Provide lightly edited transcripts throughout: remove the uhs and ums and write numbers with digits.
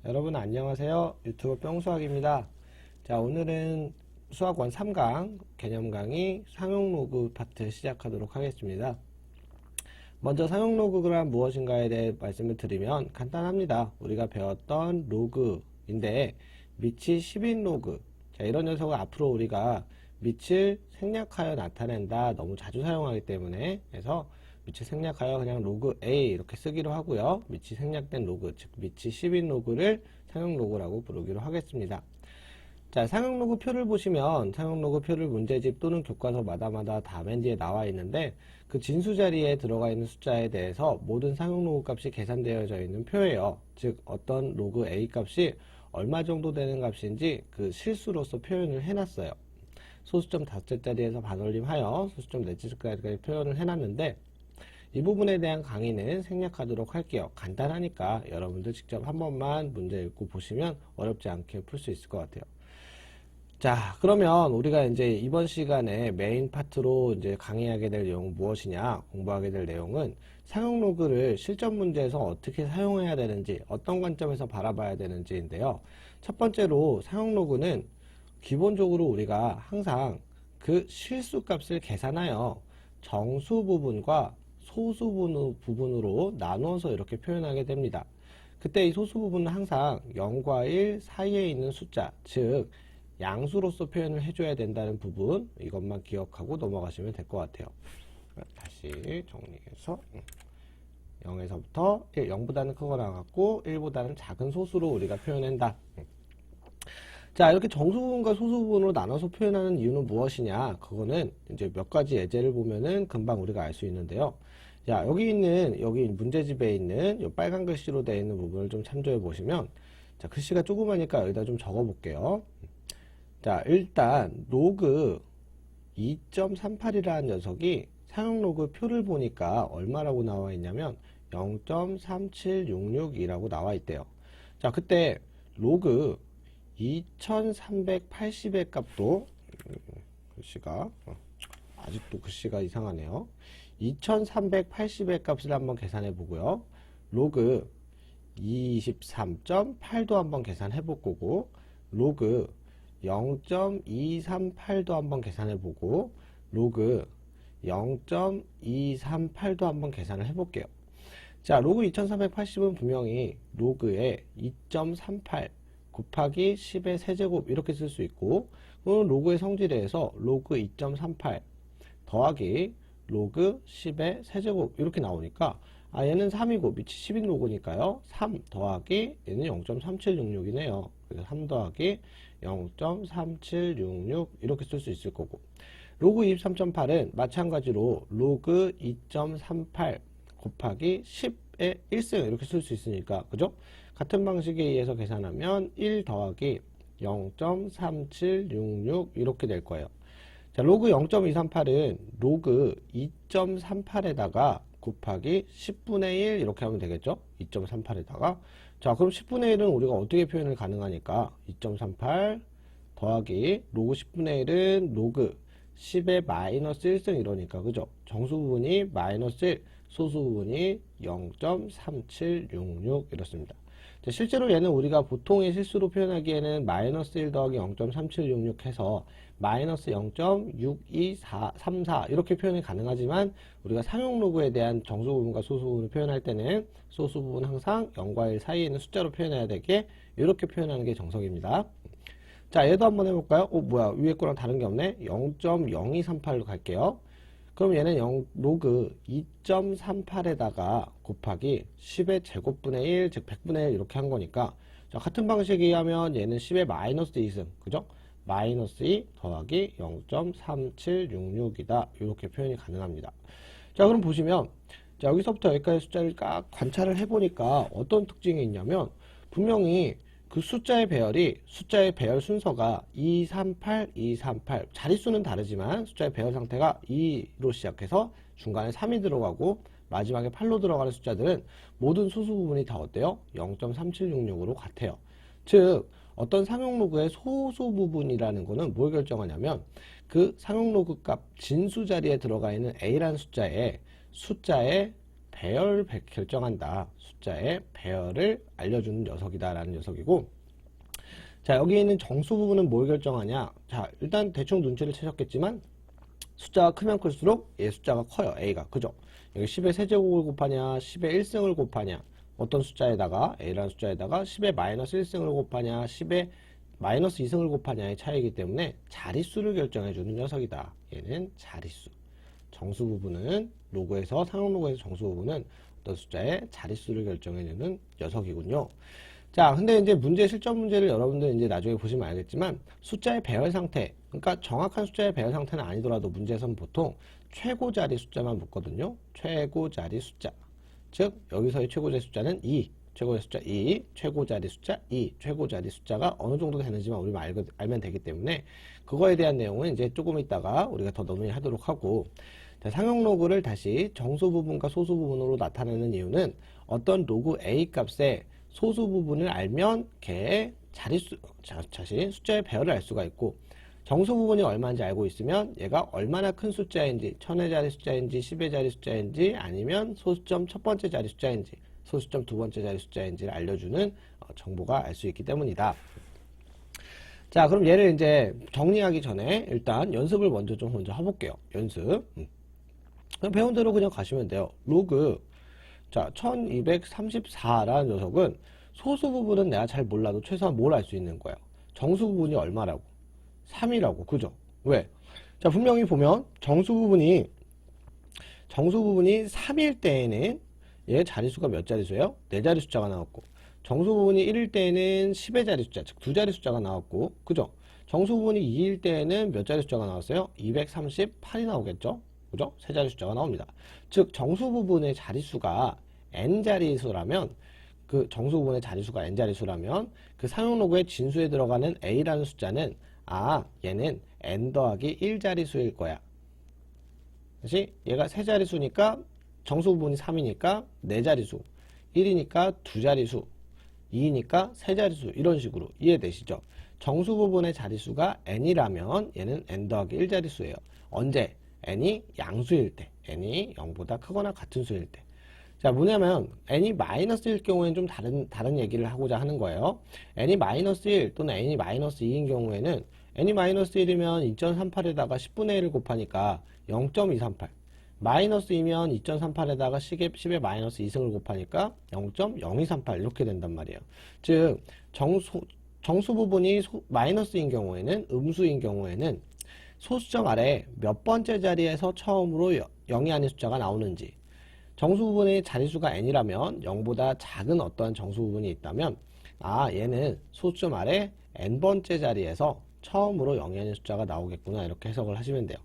여러분 안녕하세요. 유튜브 뿅수학입니다. 자, 오늘은 수학원 3강 개념 강의 상용 로그 파트 시작하도록 하겠습니다. 먼저 상용 로그가 무엇인가에 대해 말씀을 드리면 간단합니다. 우리가 배웠던 로그인데 밑이 10인 로그. 자, 이런 녀석을 앞으로 우리가 밑을 생략하여 나타낸다. 너무 자주 사용하기 때문에 그래서 밑이 생략하여 그냥 로그 A 이렇게 쓰기로 하고요. 밑이 생략된 로그, 즉 밑이 10인 로그를 상용 로그라고 부르기로 하겠습니다. 자, 상용 로그 표를 보시면 상용 로그 표를 문제집 또는 교과서마다 다 맨 뒤에 나와 있는데 그 진수 자리에 들어가 있는 숫자에 대해서 모든 상용 로그 값이 계산되어져 있는 표예요. 즉 어떤 로그 A 값이 얼마 정도 되는 값인지 그 실수로서 표현을 해놨어요. 소수점 닷째 자리에서 반올림하여 소수점 넷째 자리까지 표현을 해놨는데 이 부분에 대한 강의는 생략하도록 할게요. 간단하니까 여러분들 직접 한 번만 문제 읽고 보시면 어렵지 않게 풀 수 있을 것 같아요. 자, 그러면 우리가 이제 이번 시간에 메인 파트로 이제 강의하게 될 내용은 무엇이냐, 공부하게 될 내용은 상용 로그를 실전 문제에서 어떻게 사용해야 되는지, 어떤 관점에서 바라봐야 되는지인데요. 첫 번째로 상용 로그는 기본적으로 우리가 항상 그 실수 값을 계산하여 정수 부분과 소수 부분으로 나누어서 이렇게 표현하게 됩니다. 그때 이 소수 부분은 항상 0과 1 사이에 있는 숫자, 즉 양수로서 표현을 해줘야 된다는 부분, 이것만 기억하고 넘어가시면 될 것 같아요. 다시 정리해서 0에서부터 1, 0보다는 크거나 같고 1보다는 작은 소수로 우리가 표현한다. 자, 이렇게 정수 부분과 소수 부분으로 나눠서 표현하는 이유는 무엇이냐? 그거는 이제 몇 가지 예제를 보면은 금방 우리가 알 수 있는데요. 자, 여기 문제집에 있는 이 빨간 글씨로 되어 있는 부분을 좀 참조해 보시면, 자, 글씨가 조그마니까 여기다 좀 적어 볼게요. 자, 일단 로그 2.38이라는 녀석이 상용 로그 표를 보니까 얼마라고 나와 있냐면 0.3766이라고 나와 있대요. 자, 그때 로그 2380의 값도 글씨가 아직도 글씨가 이상하네요. 2380의 값을 한번 계산해 보고요. 로그 23.8도 한번 계산해 볼 거고, 로그 0.238도 한번 계산해 보고, 로그 0.238도 한번 계산을 해 볼게요. 자, 로그 2380은 분명히 로그의 2.38 곱하기 10의 세제곱 이렇게 쓸 수 있고, 또는 로그의 성질에 의해서 로그 2.38 더하기 로그 10의 세제곱 이렇게 나오니까 얘는 3이고 밑이 10인 로그니까요. 3 더하기 얘는 0.3766이네요. 그래서 3 더하기 0.3766 이렇게 쓸 수 있을 거고, 로그 23.8은 마찬가지로 로그 2.38 곱하기 10의 1승 이렇게 쓸 수 있으니까, 그죠? 같은 방식에 의해서 계산하면 1 더하기 0.3766 이렇게 될 거예요. 자, 로그 0.238은 로그 2.38에다가 곱하기 10분의 1 이렇게 하면 되겠죠? 2.38에다가. 자, 그럼 10분의 1은 우리가 어떻게 표현을 가능하니까 2.38 더하기 로그 10분의 1은 로그 10의 마이너스 1승 이러니까, 그죠? 정수 부분이 마이너스 1, 소수 부분이 0.3766 이렇습니다. 자, 실제로 얘는 우리가 보통의 실수로 표현하기에는 마이너스 1 더하기 0.3766 해서 마이너스 0.62434 이렇게 표현이 가능하지만, 우리가 상용 로그에 대한 정수 부분과 소수 부분을 표현할 때는 소수 부분 항상 0과 1 사이에 있는 숫자로 표현해야 되게 이렇게 표현하는 게 정석입니다. 자, 얘도 한번 해볼까요? 뭐야, 위에 거랑 다른 게 없네. 0.0238로 갈게요. 그럼 얘는 로그 2.38에다가 곱하기 10의 제곱분의 1, 즉 100분의 1 이렇게 한 거니까, 자, 같은 방식에 의하면 얘는 10의 마이너스 2승, 그죠? 마이너스 2 더하기 0.3766이다. 이렇게 표현이 가능합니다. 자, 그럼 보시면, 자, 여기서부터 여기까지 숫자를 딱 관찰을 해보니까 어떤 특징이 있냐면, 분명히 그 숫자의 배열 순서가 238, 238, 자릿수는 다르지만 숫자의 배열 상태가 2로 시작해서 중간에 3이 들어가고 마지막에 8로 들어가는 숫자들은 모든 소수 부분이 다 어때요? 0.3766으로 같아요. 즉, 어떤 상용 로그의 소수 부분이라는 거는 뭘 결정하냐면, 그 상용 로그 값 진수 자리에 들어가 있는 A라는 숫자의 배열 결정한다. 숫자의 배열을 알려주는 녀석이다라는 녀석이고, 자, 여기 있는 정수 부분은 뭘 결정하냐? 자, 일단 대충 눈치를 채셨겠지만 숫자가 크면 클수록 얘 숫자가 커요. A가. 그죠? 여기 10의 세제곱을 곱하냐, 10의 1승을 곱하냐, 어떤 숫자에다가 A라는 숫자에다가 10의 마이너스 1승을 곱하냐, 10의 마이너스 2승을 곱하냐의 차이이기 때문에 자릿수를 결정해주는 녀석이다. 얘는 자릿수. 정수 부분은 로그에서 상용 로그에서 정수 부분은 어떤 숫자의 자릿수를 결정해주는 녀석이군요. 자, 근데 이제 실전 문제를 여러분들 이제 나중에 보시면 알겠지만 숫자의 배열 상태, 그러니까 정확한 숫자의 배열 상태는 아니더라도 문제에서는 보통 최고 자리 숫자만 묻거든요. 최고 자리 숫자. 즉, 여기서의 최고 자리 숫자는 2, 최고 자리 숫자 2, 최고 자리 숫자 2, 최고 자리 숫자가 어느 정도 되는지만 우리가 알면 되기 때문에 그거에 대한 내용은 이제 조금 있다가 우리가 더 논의하도록 하고, 자, 상용 로그를 다시 정수 부분과 소수 부분으로 나타내는 이유는 어떤 로그 A 값에 소수 부분을 알면 걔의 자릿수, 자신 숫자의 배열을 알 수가 있고, 정수 부분이 얼마인지 알고 있으면 얘가 얼마나 큰 숫자인지, 1000의 자리 숫자인지 10의 자리 숫자인지 아니면 소수점 첫 번째 자리 숫자인지 소수점 두 번째 자리 숫자인지를 알려주는 정보가 알 수 있기 때문이다. 자, 그럼 얘를 이제 정리하기 전에 일단 연습을 먼저 해볼게요. 연습. 그냥 배운 대로 그냥 가시면 돼요. 로그, 자, 1234라는 녀석은 소수 부분은 내가 잘 몰라도 최소한 뭘 알 수 있는 거야? 정수 부분이 얼마라고? 3이라고. 그죠? 왜? 자, 분명히 보면 정수 부분이 3일 때에는 얘 자릿수가 몇 자릿수예요? 4자리 숫자가 나왔고, 정수 부분이 1일 때에는 10의 자리 숫자, 즉 2자리 숫자가 나왔고, 그죠? 정수 부분이 2일 때에는 몇 자리 숫자가 나왔어요? 238이 나오겠죠? 그죠? 3자리 숫자가 나옵니다. 즉 정수 부분의 자릿수가 n자리수라면, 그 정수 부분의 자릿수가 n자리수라면 그 상용 로그의 진수에 들어가는 a라는 숫자는 얘는 n 더하기 1자리수일 거야. 다시 얘가 3자리수니까 정수 부분이 3이니까 4자리수, 1이니까 2자리수, 2이니까 3자리수, 이런 식으로 이해되시죠? 정수 부분의 자릿수가 n이라면 얘는 n 더하기 1자릿수예요. 언제? n이 양수일 때, n이 0보다 크거나 같은 수일 때. 자, 뭐냐면 n이 마이너스일 경우에는 좀 다른 얘기를 하고자 하는 거예요. n이 마이너스 1 또는 n이 마이너스 2인 경우에는 n이 마이너스 1이면 2.38에다가 10분의 1을 곱하니까 0.238, 마이너스 2면 2.38에다가 10의 마이너스 2승을 곱하니까 0.0238 이렇게 된단 말이에요. 즉 정수 부분이 마이너스인 경우에는, 음수인 경우에는 소수점 아래 몇 번째 자리에서 처음으로 0이 아닌 숫자가 나오는지, 정수 부분의 자릿수가 n이라면 0보다 작은 어떠한 정수 부분이 있다면 얘는 소수점 아래 n번째 자리에서 처음으로 0이 아닌 숫자가 나오겠구나, 이렇게 해석을 하시면 돼요.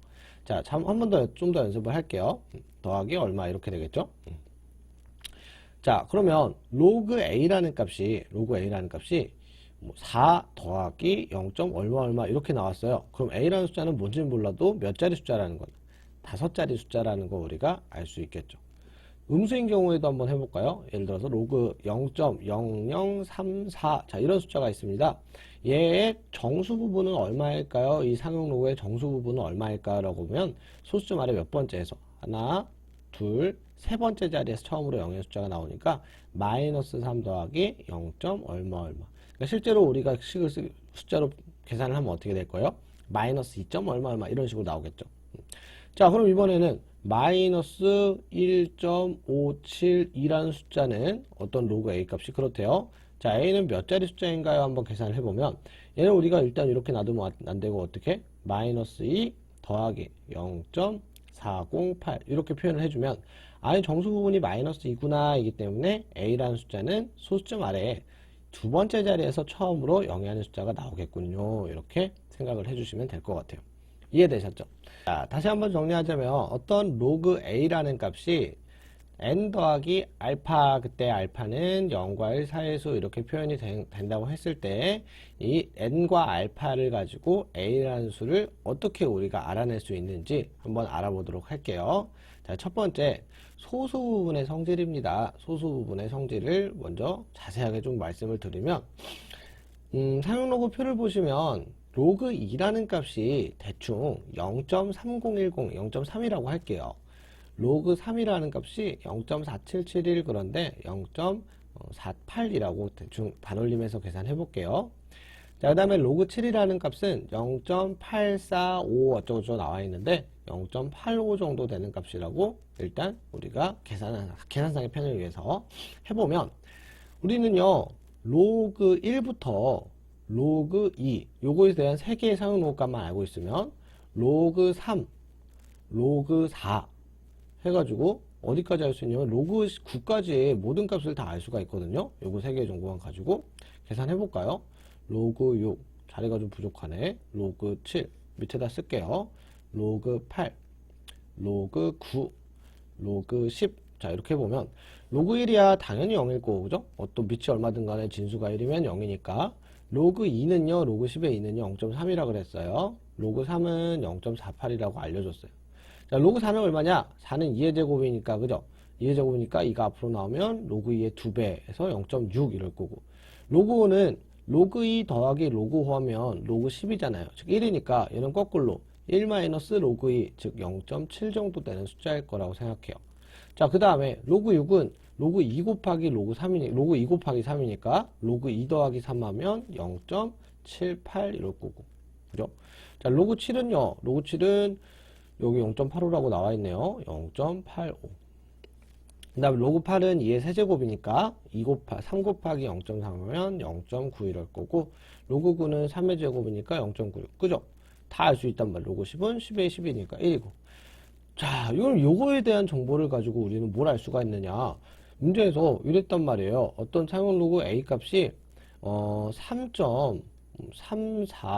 자, 한 번 더 좀 더 연습을 할게요. 더하기 얼마 이렇게 되겠죠? 자, 그러면 로그 A라는 값이 4 더하기 0. 얼마 이렇게 나왔어요. 그럼 A라는 숫자는 뭔지는 몰라도 몇 자리 숫자라는 건 5자리 숫자라는 거 우리가 알 수 있겠죠. 음수인 경우에도 한번 해볼까요? 예를 들어서 로그 0.0034, 자, 이런 숫자가 있습니다. 얘의 정수 부분은 얼마일까요? 이 상용 로그의 정수 부분은 얼마일까요? 라고 보면 소수점 아래 몇 번째에서 하나, 둘, 세 번째 자리에서 처음으로 0의 숫자가 나오니까 마이너스 3 더하기 0. 얼마. 그러니까 실제로 우리가 숫자로 계산을 하면 어떻게 될 거예요? 마이너스 2. 얼마 이런 식으로 나오겠죠. 자, 그럼 이번에는 마이너스 1.572라는 숫자는 어떤 로그 A 값이 그렇대요. 자, A는 몇 자리 숫자인가요? 한번 계산을 해보면 얘는 우리가 일단 이렇게 놔두면 안 되고 어떻게? 마이너스 2 더하기 0.408 이렇게 표현을 해주면 정수 부분이 마이너스 2구나 이기 때문에 A라는 숫자는 소수점 아래에 두 번째 자리에서 처음으로 0이 아닌 숫자가 나오겠군요. 이렇게 생각을 해주시면 될 것 같아요. 이해되셨죠? 자, 다시 한번 정리하자면 어떤 로그 A라는 값이 n 더하기 알파, 그때 알파는 0과 1 사이에서 이렇게 표현이 된다고 했을 때 이 n과 알파를 가지고 A라는 수를 어떻게 우리가 알아낼 수 있는지 한번 알아보도록 할게요. 자, 첫 번째, 소수 부분의 성질입니다. 소수 부분의 성질을 먼저 자세하게 좀 말씀을 드리면 사용 로그 표를 보시면 로그 2라는 값이 대충 0.3010, 0.3이라고 할게요. 로그 3이라는 값이 0.4771 그런데 0.48이라고 대충 반올림해서 계산해 볼게요. 자, 그 다음에 로그 7이라는 값은 0.845 어쩌고저쩌고 나와 있는데 0.85 정도 되는 값이라고 일단 우리가 계산상의 편을 위해서 해보면 우리는요 로그 1부터 로그 2 요거에 대한 3개의 사용 로그 값만 알고 있으면 로그 3, 로그 4 해가지고 어디까지 할 수 있냐면 로그 9까지의 모든 값을 다 알 수가 있거든요. 요거 3개 정보만 가지고 계산해 볼까요? 로그 6 자리가 좀 부족하네. 로그 7 밑에다 쓸게요. 로그 8 로그 9 로그 10 자 이렇게 보면 로그 1이야 당연히 0일 거고 그죠? 또 밑이 얼마든 간에 진수가 1이면 0이니까 로그 2는요 로그 10의 2는요 0.3이라 그랬어요. 로그 3은 0.48이라고 알려줬어요. 자 로그 4는 얼마냐? 4는 2의 제곱이니까 그죠? 2의 제곱이니까 2가 앞으로 나오면 로그 2의 2배에서 0.6 이럴 거고 로그 5는 로그 2 더하기 로그 5 하면 로그 10이잖아요. 즉 1이니까 얘는 거꾸로 1 마이너스 로그 2 즉 0.7 정도 되는 숫자일 거라고 생각해요. 자 그 다음에 로그 6은 로그 2 곱하기 로그 3이니 로그 2 곱하기 3이니까 로그 2 더하기 3 하면 0.78 이럴 거고 그죠? 자 로그 7은요 로그 7은 여기 0.85라고 나와 있네요. 0.85 그 다음에 로그 8은 2의 세제곱이니까 3 곱하기 0.3하면 0.9 이럴 거고 로그 9는 3의 제곱이니까 0.96 그죠? 다 알 수 있단 말이에요. 로그 10은 10의 10이니까 1이고 자 이걸 요거에 대한 정보를 가지고 우리는 뭘 알 수가 있느냐 문제에서 이랬단 말이에요. 어떤 사용 로그 A 값이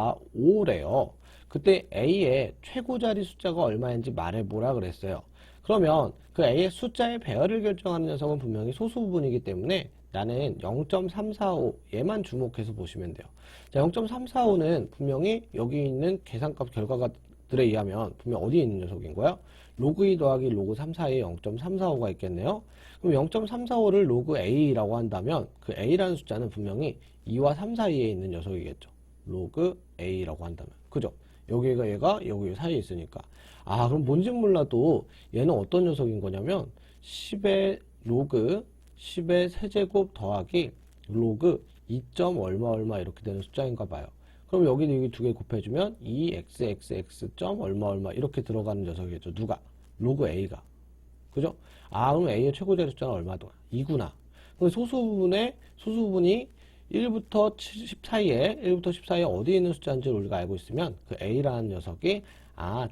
3.345래요. 그때 A의 최고 자리 숫자가 얼마인지 말해보라 그랬어요. 그러면 그 A의 숫자의 배열을 결정하는 녀석은 분명히 소수 부분이기 때문에 나는 0.345 얘만 주목해서 보시면 돼요. 자, 0.345는 분명히 여기 있는 계산값 결과들에 의하면 분명 어디에 있는 녀석인 거야? 로그 2 더하기 로그 3 사이에 0.345가 있겠네요. 그럼 0.345를 로그 A라고 한다면 그 A라는 숫자는 분명히 2와 3 사이에 있는 녀석이겠죠. 로그 A라고 한다면. 그죠? 여기가 얘가 여기 사이에 있으니까. 아 그럼 뭔지 몰라도 얘는 어떤 녀석인 거냐면 10의 로그 10의 세제곱 더하기 로그 2. 얼마 얼마 이렇게 되는 숫자인가 봐요. 그럼 여기 두 개 곱해주면 2xxx 점 얼마 얼마 이렇게 들어가는 녀석이겠죠. 누가? 로그 A가. 그죠? 아 그럼 A의 최고자리 숫자는 얼마다? 2구나. 그럼 소수 부분이 1부터 10 사이에 1부터 10 사이에 어디에 있는 숫자인지를 우리가 알고 있으면 그 A라는 녀석이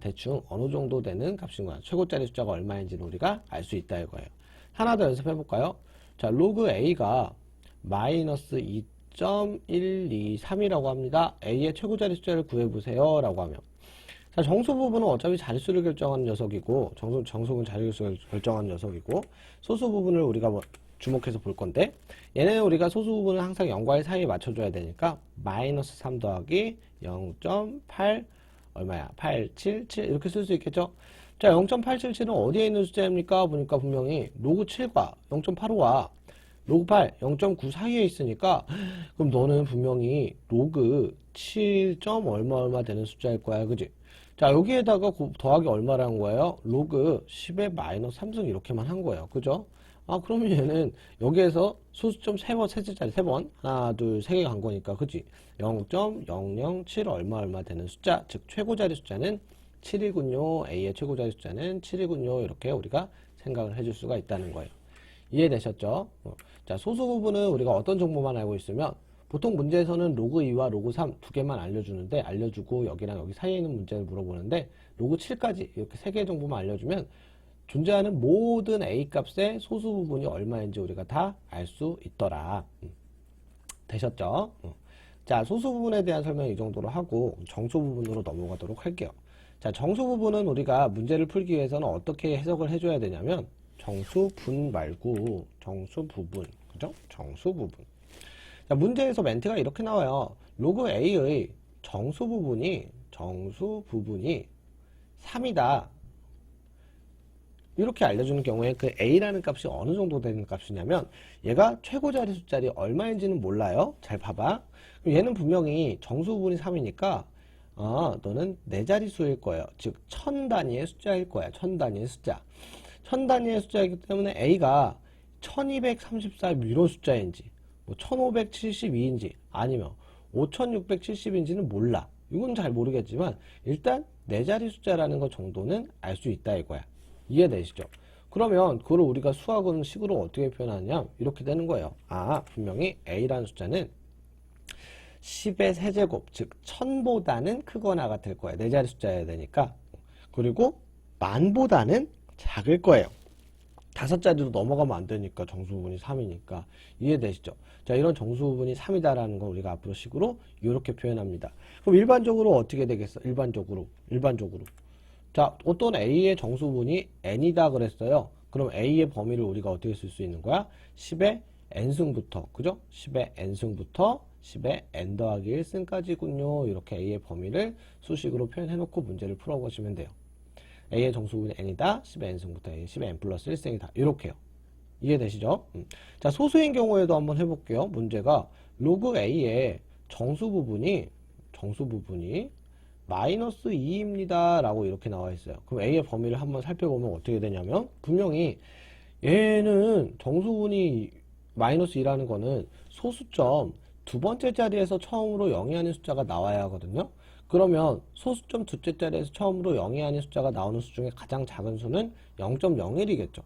대충 어느 정도 되는 값인 거야. 최고짜리 숫자가 얼마인지는 우리가 알 수 있다 이거예요. 하나 더 연습해 볼까요? 자, 로그 A가 마이너스 2.123이라고 합니다. A의 최고자리 숫자를 구해보세요 라고 하면 자, 정수 부분은 어차피 자릿수를 결정하는 녀석이고 정수는 자릿수를 결정하는 녀석이고 소수 부분을 우리가 주목해서 볼 건데 얘는 우리가 소수 부분을 항상 0과 1 사이에 맞춰줘야 되니까 마이너스 3 더하기 0.8 얼마야? 877 이렇게 쓸 수 있겠죠? 자 0.877은 어디에 있는 숫자입니까? 보니까 분명히 로그 7과 0.85와 로그 8, 0.9 사이에 있으니까 그럼 너는 분명히 로그 7. 얼마 얼마 되는 숫자일 거야 그지? 자 여기에다가 더하기 얼마라는 거예요? 로그 10의 마이너스 3승 이렇게만 한 거예요 그죠? 그러면 얘는 여기에서 소수점 3번 셋째짜리 3번 하나 둘 3개 간 거니까 그치? 0.007 얼마 얼마 되는 숫자 즉 최고자리 숫자는 7이군요. A의 최고자리 숫자는 7이군요. 이렇게 우리가 생각을 해줄 수가 있다는 거예요. 이해되셨죠? 자 소수 부분은 우리가 어떤 정보만 알고 있으면 보통 문제에서는 로그 2와 로그 3 두 개만 알려주고 여기랑 여기 사이에 있는 문제를 물어보는데 로그 7까지 이렇게 3개 정보만 알려주면 존재하는 모든 A 값의 소수 부분이 얼마인지 우리가 다 알 수 있더라. 되셨죠? 자, 소수 부분에 대한 설명 이 정도로 하고 정수 부분으로 넘어가도록 할게요. 자, 정수 부분은 우리가 문제를 풀기 위해서는 어떻게 해석을 해줘야 되냐면 정수분 말고 정수부분. 그죠? 정수부분. 자, 문제에서 멘트가 이렇게 나와요. 로그 A의 정수 부분이 3이다. 이렇게 알려주는 경우에 그 A라는 값이 어느 정도 되는 값이냐면 얘가 최고자리 숫자리 얼마인지는 몰라요. 잘 봐봐. 얘는 분명히 정수 부분이 3이니까 너는 4자릿수일 거예요. 즉 1000단위의 숫자일 거야. 1000단위의 숫자. 천 단위의 숫자이기 때문에 A가 1234 이런 숫자인지, 뭐 1572인지, 아니면 5670인지는 몰라. 이건 잘 모르겠지만, 일단 네 자리 숫자라는 것 정도는 알 수 있다 이거야. 이해되시죠? 그러면 그걸 우리가 수학은 식으로 어떻게 표현하냐? 이렇게 되는 거예요. 아, 분명히 A라는 숫자는 10의 세제곱, 즉 1000보다는 크거나 같을 거예요. 네 자리 숫자여야 되니까. 그리고 만보다는 작을 거예요. 다섯 자리로 넘어가면 안 되니까 정수부분이 3이니까. 이해되시죠? 자, 이런 정수부분이 3이다라는 걸 우리가 앞으로 식으로 이렇게 표현합니다. 그럼 일반적으로 어떻게 되겠어? 일반적으로. 자, 어떤 A의 정수분이 n이다 그랬어요. 그럼 A의 범위를 우리가 어떻게 쓸 수 있는 거야? 10의 n승부터, 그죠? 10의 n승부터 10의 n 더하기 1승까지군요. 이렇게 A의 범위를 수식으로 표현해놓고 문제를 풀어보시면 돼요. A의 정수분이 n이다. 10의 n승부터 A, 10의 n 플러스 1승이다. 이렇게요. 이해되시죠? 자, 소수인 경우에도 한번 해볼게요. 문제가 로그 A의 정수부분이 마이너스 2입니다. 라고 이렇게 나와 있어요. 그럼 A의 범위를 한번 살펴보면 어떻게 되냐면, 분명히 얘는 정수분이 마이너스 2라는 거는 소수점 두 번째 자리에서 처음으로 0이 아닌 숫자가 나와야 하거든요. 그러면 소수점 둘째 자리에서 처음으로 0이 아닌 숫자가 나오는 수 중에 가장 작은 수는 0.01이겠죠.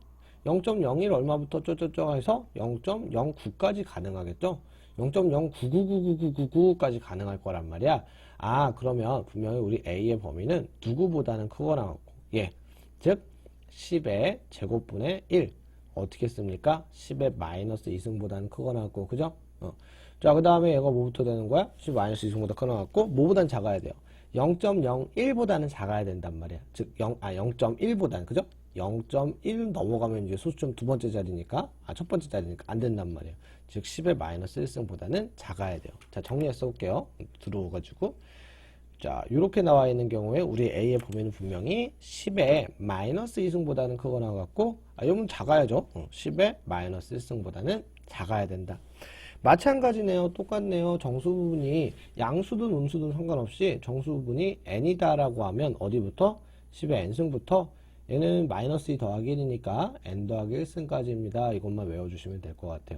0.01 얼마부터 쪼쪼쪼 해서 0.09까지 가능하겠죠. 0.09999999까지 가능할 거란 말이야. 아, 그러면 분명히 우리 A의 범위는 누구보다는 크거나 같고, 예, 즉 10의 제곱분의 1 어떻게 씁니까? 10의 마이너스 2승보다는 크거나 같고, 그죠? 자, 그 다음에 얘가 뭐부터 되는 거야? 10 마이너스 2승보다 크거나 같고, 뭐보다는 작아야 돼요? 0.01보다는 작아야 된단 말이야. 즉 0.1보다는, 그죠? 0.1 넘어가면 이제 소수점 두 번째 자리니까, 첫 번째 자리니까 안 된단 말이에요. 즉 10의 마이너스 1승보다는 작아야 돼요. 자, 정리해서 볼게요. 들어오가지고. 자, 이렇게 나와 있는 경우에 우리 A의 범위는 분명히 10의 마이너스 2승보다는 크거나 같고, 이러면 작아야죠. 10의 마이너스 1승보다는 작아야 된다. 마찬가지네요. 똑같네요. 정수부분이 양수든 음수든 상관없이 정수부분이 n이다라고 하면 어디부터? 10의 n승부터 얘는 마이너스 2 더하기 1이니까 n 더하기 1승까지입니다. 이것만 외워주시면 될 것 같아요.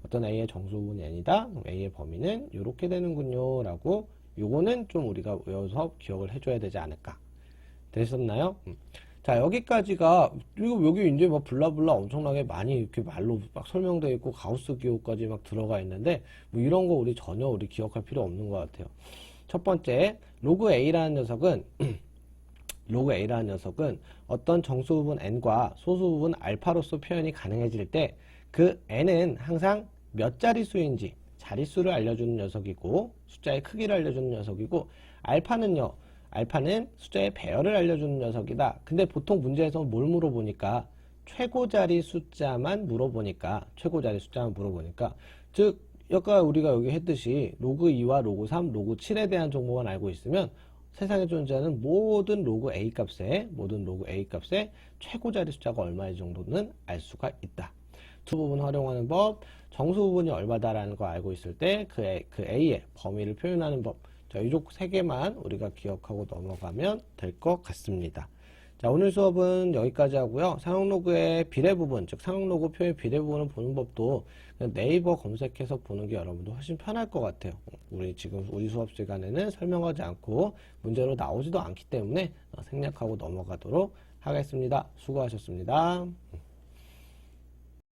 어떤 A의 정수부분이 n이다. 그럼 A의 범위는 이렇게 되는군요. 라고 요거는 좀 우리가 외워서 기억을 해줘야 되지 않을까. 되셨나요? 자, 여기까지가, 그리고 여기 이제 뭐 블라블라 엄청나게 많이 이렇게 말로 막 설명되어 있고 가우스 기호까지 막 들어가 있는데, 뭐 이런 거 우리 전혀 우리 기억할 필요 없는 것 같아요. 첫 번째, 로그 A라는 녀석은 어떤 정수부분 n과 소수부분 알파로서 표현이 가능해질 때 그 n은 항상 몇 자릿수인지 자릿수를 알려주는 녀석이고 숫자의 크기를 알려주는 녀석이고 알파는 숫자의 배열을 알려주는 녀석이다. 근데 보통 문제에서 뭘 물어보니까 최고자리 숫자만 물어보니까 즉 아까 우리가 여기 했듯이 로그 2와 로그 3, 로그 7에 대한 정보만 알고 있으면 세상에 존재하는 모든 로그 A 값의 최고자리 숫자가 얼마인지 정도는 알 수가 있다. 두 부분 활용하는 법, 정수 부분이 얼마다라는 거 알고 있을 때 그 A의 범위를 표현하는 법, 자, 이쪽 세 개만 우리가 기억하고 넘어가면 될 것 같습니다. 자, 오늘 수업은 여기까지 하고요. 사용로그의 비례 부분, 즉 사용로그 표의 비례 부분을 보는 법도 그냥 네이버 검색해서 보는 게 여러분도 훨씬 편할 것 같아요. 우리 수업 시간에는 설명하지 않고 문제로 나오지도 않기 때문에 생략하고 넘어가도록 하겠습니다. 수고하셨습니다.